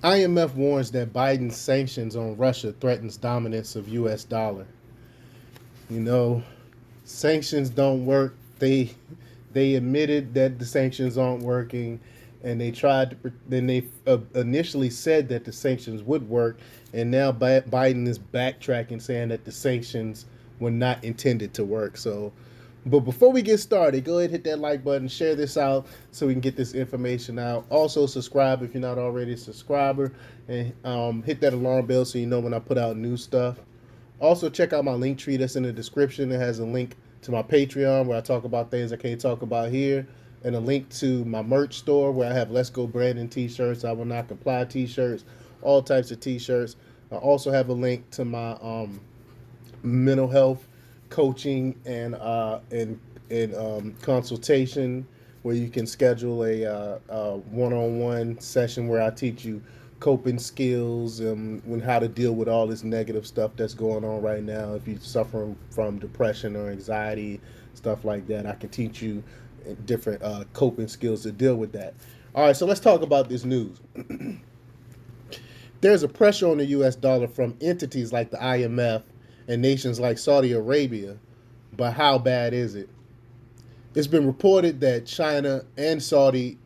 IMF warns that Biden's sanctions on Russia threatens dominance of U.S. dollar. You know, sanctions don't work. They admitted that the sanctions aren't working, and they tried to. Then they initially said that the sanctions would work, and now Biden is backtracking, saying that the sanctions were not intended to work. So, but before we get started, go ahead and hit that like button, share this out so we can get this information out. Also, subscribe if you're not already a subscriber, and hit that alarm bell so you know when I put out new stuff. Also, check out my link tree that's in the description. It has a link to my Patreon where I talk about things I can't talk about here, and a link to my merch store where I have Let's Go Brandon t-shirts, I Will Not Comply t-shirts, all types of t-shirts. I also have a link to my mental health coaching and consultation where you can schedule a one-on-one session where I teach you coping skills and how to deal with all this negative stuff that's going on right now. If you're suffering from depression or anxiety, stuff like that, I can teach you different coping skills to deal with that. All right, so let's talk about this news. There's a pressure on the U.S. dollar from entities like the IMF and nations like Saudi Arabia, but how bad is it? It's been reported that China and the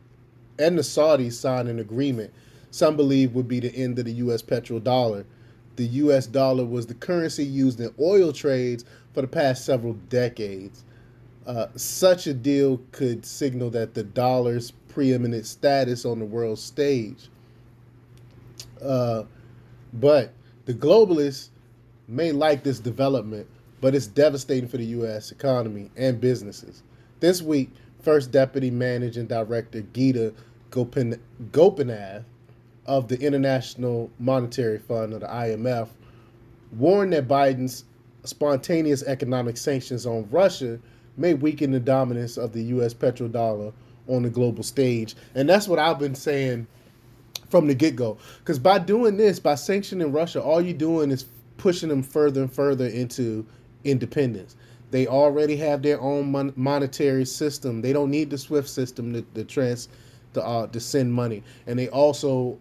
Saudis signed an agreement some believe would be the end of the U.S. petrodollar. The U.S. dollar was the currency used in oil trades for the past several decades. Such a deal could signal that the dollar's preeminent status on the world stage. But the globalists may like this development, but it's devastating for the U.S. economy and businesses. This week, First Deputy Managing Director Gita Gopinath of the International Monetary Fund, or the IMF, warned that Biden's spontaneous economic sanctions on Russia may weaken the dominance of the U.S. petrodollar on the global stage. And that's what I've been saying from the get-go. Because by doing this, by sanctioning Russia, all you're doing is pushing them further and further into independence. They already have their own monetary system. They don't need the SWIFT system to send money. And they're also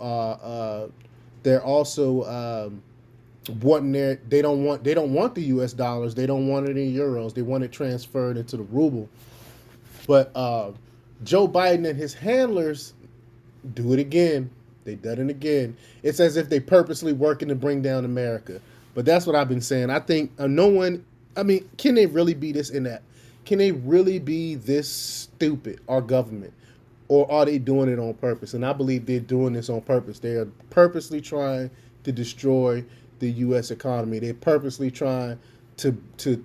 wanting they don't want the U.S. dollars. They don't want it in euros. They want it transferred into the ruble. But Joe Biden and his handlers do it again. They done it again. It's as if they purposely working to bring down America. But that's what I've been saying. I think no one. I mean, can they really be this inept? Can they really be this stupid? Our government, or are they doing it on purpose? And I believe they're doing this on purpose. They are purposely trying to destroy the U.S. economy. They're purposely trying to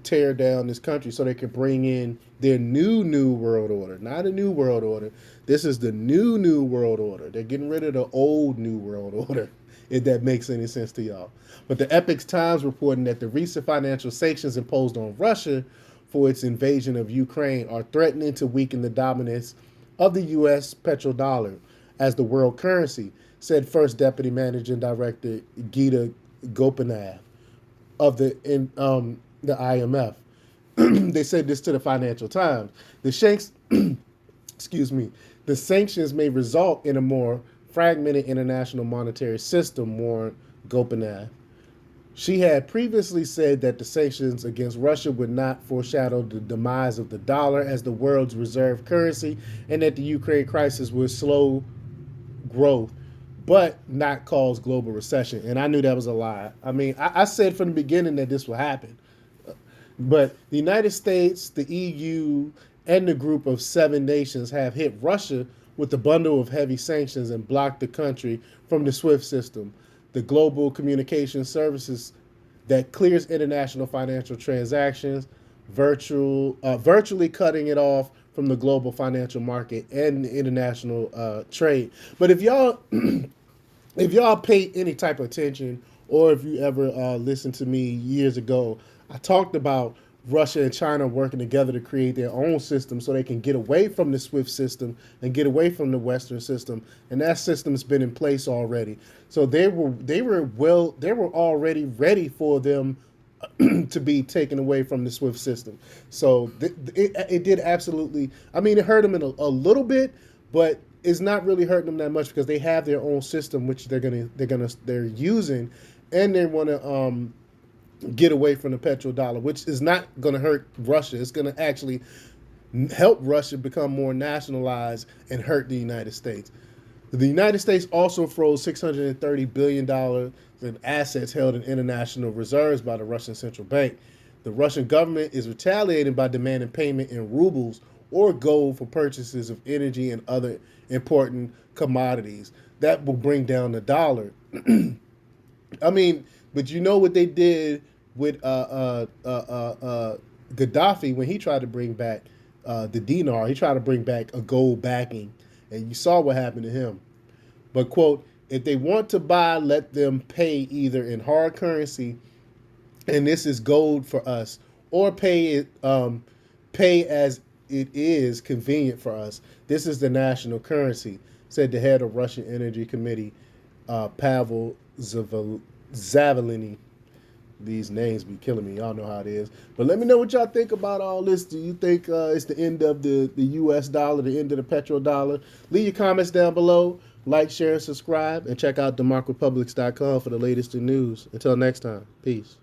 tear down this country so they can bring in their new world order. Not a new world order. This is the new world order. They're getting rid of the old new world order, if that makes any sense to y'all. But the Epoch Times reporting that the recent financial sanctions imposed on Russia for its invasion of Ukraine are threatening to weaken the dominance of the U.S. petrodollar as the world currency, said First Deputy Managing Director Gita Gopinath of the IMF. They said this to the Financial Times. Excuse me. The sanctions may result in a more fragmented international monetary system, warned Gopinath. She had previously said that the sanctions against Russia would not foreshadow the demise of the dollar as the world's reserve currency, and that the Ukraine crisis would slow growth but not cause global recession. And I knew that was a lie. I mean, I said from the beginning that this would happen. But the United States, the EU, and the group of 7 nations have hit Russia with a bundle of heavy sanctions and blocked the country from the SWIFT system, the global communication services that clears international financial transactions, virtually cutting it off from the global financial market and international trade. But if y'all pay any type of attention, or if you ever listened to me years ago, I talked about Russia and China working together to create their own system so they can get away from the SWIFT system and get away from the Western system. And that system's been in place already. So they were already ready for them to be taken away from the SWIFT system. So it did absolutely. I mean, it hurt them in a little bit, but is not really hurting them that much because they have their own system which they're using, and they want to get away from the petrodollar, which is not going to hurt Russia. It's going to actually help Russia become more nationalized and hurt the United States. The United States also froze $630 billion in assets held in international reserves by the Russian central bank. The Russian government is retaliating by demanding payment in rubles or gold for purchases of energy and other important commodities. That will bring down the dollar. I mean, but you know what they did with Gaddafi when he tried to bring back the dinar? He tried to bring back a gold backing, and you saw what happened to him. But quote, if they want to buy, let them pay either in hard currency, and this is gold for us, or pay as it is convenient for us. This is the national currency, said the head of Russian Energy Committee, Pavel Zavalny. These names be killing me. Y'all know how it is. But let me know what y'all think about all this. Do you think it's the end of the U.S. dollar, the end of the petrodollar? Leave your comments down below. Like, share, and subscribe. And check out democrepublics.com for the latest in news. Until next time. Peace.